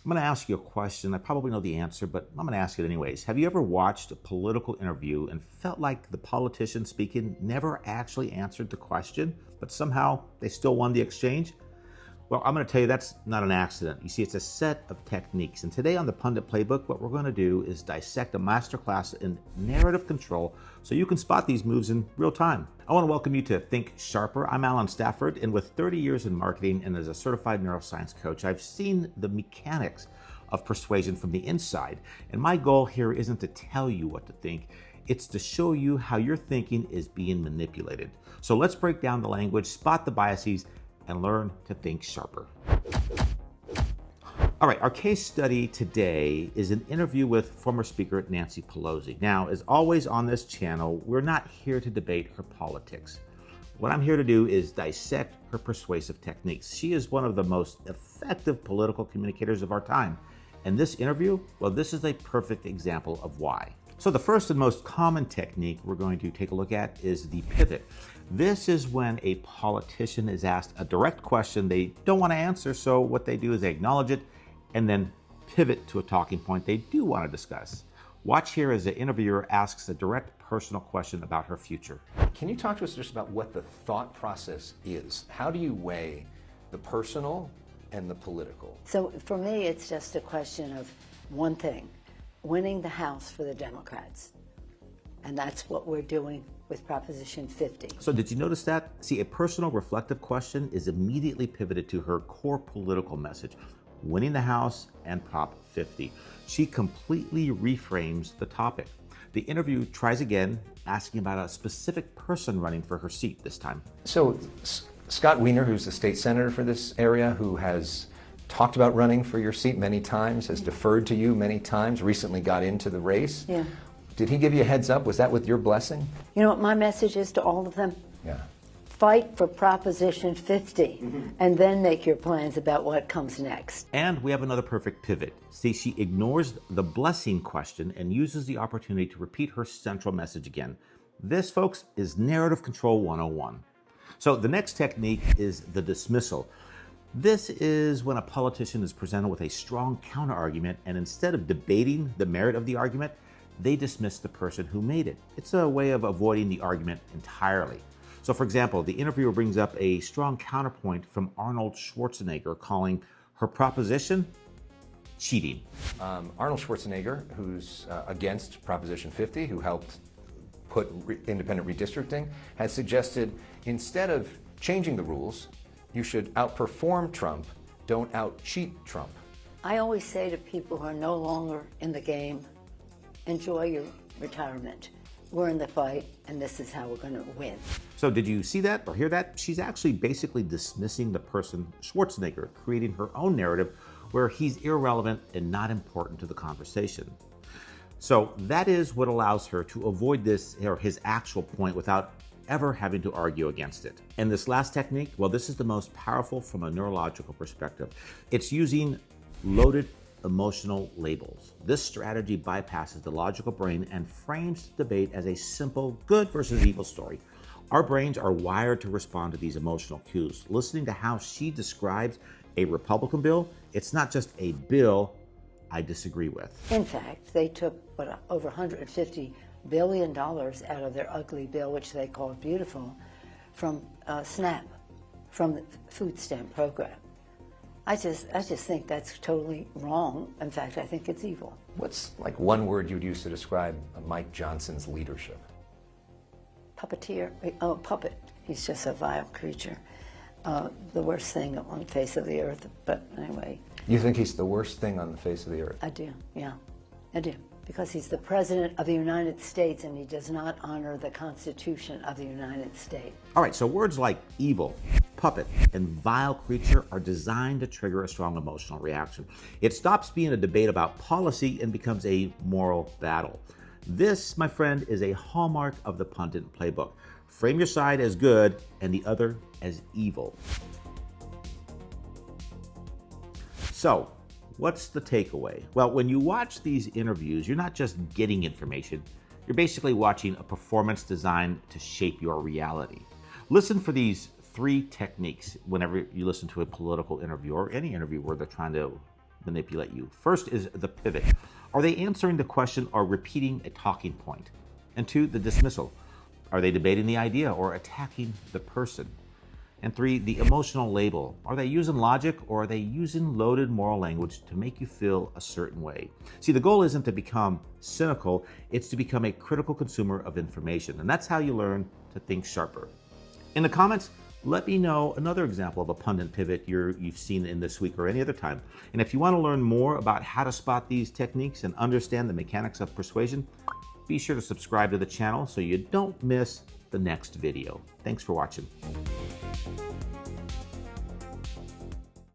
I'm going to ask you a question. I probably know the answer, but I'm going to ask it anyways. Have you ever watched a political interview and felt like the politician speaking never actually answered the question, but somehow they still won the exchange? Well, I'm going to tell you that's not an accident. You see, it's a set of techniques. And today on the Pundit Playbook, what we're going to do is dissect a masterclass in narrative control so you can spot these moves in real time. I want to welcome you to Think Sharper. I'm Allen Stafford, and with 30 years in marketing and as a certified neuroscience coach, I've seen the mechanics of persuasion from the inside. And my goal here isn't to tell you what to think. It's to show you how your thinking is being manipulated. So let's break down the language, spot the biases, and learn to think sharper. All right, our case study today is an interview with former Speaker Nancy Pelosi. Now, as always on this channel, we're not here to debate her politics. What I'm here to do is dissect her persuasive techniques. She is one of the most effective political communicators of our time. And this interview, well, this is a perfect example of why. So the first and most common technique we're going to take a look at is the pivot. This is when a politician is asked a direct question they don't want to answer, so what they do is they acknowledge it and then pivot to a talking point they do want to discuss. Watch here as the interviewer asks a direct personal question about her future. Can you talk to us just about what the thought process is? How do you weigh the personal and the political? So for me, it's just a question of one thing: winning the House for the Democrats. And that's what we're doing with Proposition 50. So did you notice that? See, a personal reflective question is immediately pivoted to her core political message: winning the House and Prop 50. She completely reframes the topic. The interview tries again, asking about a specific person running for her seat this time. So Scott Wiener, who's the state senator for this area, who has talked about running for your seat many times, has deferred to you many times, recently got into the race. Yeah. Did he give you a heads up? Was that with your blessing? You know what my message is to all of them? Yeah. Fight for Proposition 50, and then make your plans about what comes next. And we have another perfect pivot. See, she ignores the blessing question and uses the opportunity to repeat her central message again. This, folks, is narrative control 101. So the next technique is the dismissal. This is when a politician is presented with a strong counterargument, and instead of debating the merit of the argument, they dismiss the person who made it. It's a way of avoiding the argument entirely. So for example, the interviewer brings up a strong counterpoint from Arnold Schwarzenegger, calling her proposition cheating. Arnold Schwarzenegger, who's against Proposition 50, who helped put independent redistricting, has suggested instead of changing the rules, you should outperform Trump, don't out-cheat Trump. I always say to people who are no longer in the game, enjoy your retirement. We're in the fight, and this is how we're going to win. So did you see that or hear that? She's actually basically dismissing the person Schwarzenegger, creating her own narrative where he's irrelevant and not important to the conversation. So that is what allows her to avoid this or his actual point without ever having to argue against it. And this last technique, well, this is the most powerful from a neurological perspective. It's using loaded emotional labels. This strategy bypasses the logical brain and frames the debate as a simple good versus evil story. Our brains are wired to respond to these emotional cues. Listening to how she describes a Republican bill, it's not just a bill I disagree with. In fact, they took over $150 billion out of their ugly bill, which they called beautiful, from SNAP, from the food stamp program. I just think that's totally wrong. In fact, I think it's evil. What's like one word you'd use to describe Mike Johnson's leadership? Puppeteer. Oh, puppet. He's just a vile creature. The worst thing on the face of the earth. But anyway. You think he's the worst thing on the face of the earth? I do, yeah. I do. Because he's the President of the United States and he does not honor the Constitution of the United States. All right, so words like evil, puppet, and vile creature are designed to trigger a strong emotional reaction. It stops being a debate about policy and becomes a moral battle. This, my friend, is a hallmark of the Pundit Playbook. Frame your side as good and the other as evil. So, what's the takeaway? Well, when you watch these interviews, you're not just getting information, you're basically watching a performance designed to shape your reality. Listen for these 3 techniques whenever you listen to a political interview or any interview where they're trying to manipulate you. First is the pivot. Are they answering the question or repeating a talking point? And 2, the dismissal. Are they debating the idea or attacking the person? And 3, the emotional label. Are they using logic or are they using loaded moral language to make you feel a certain way? See, the goal isn't to become cynical, it's to become a critical consumer of information. And that's how you learn to think sharper. In the comments, let me know another example of a pundit pivot you've seen in this week or any other time. And if you want to learn more about how to spot these techniques and understand the mechanics of persuasion, be sure to subscribe to the channel so you don't miss the next video. Thanks for watching.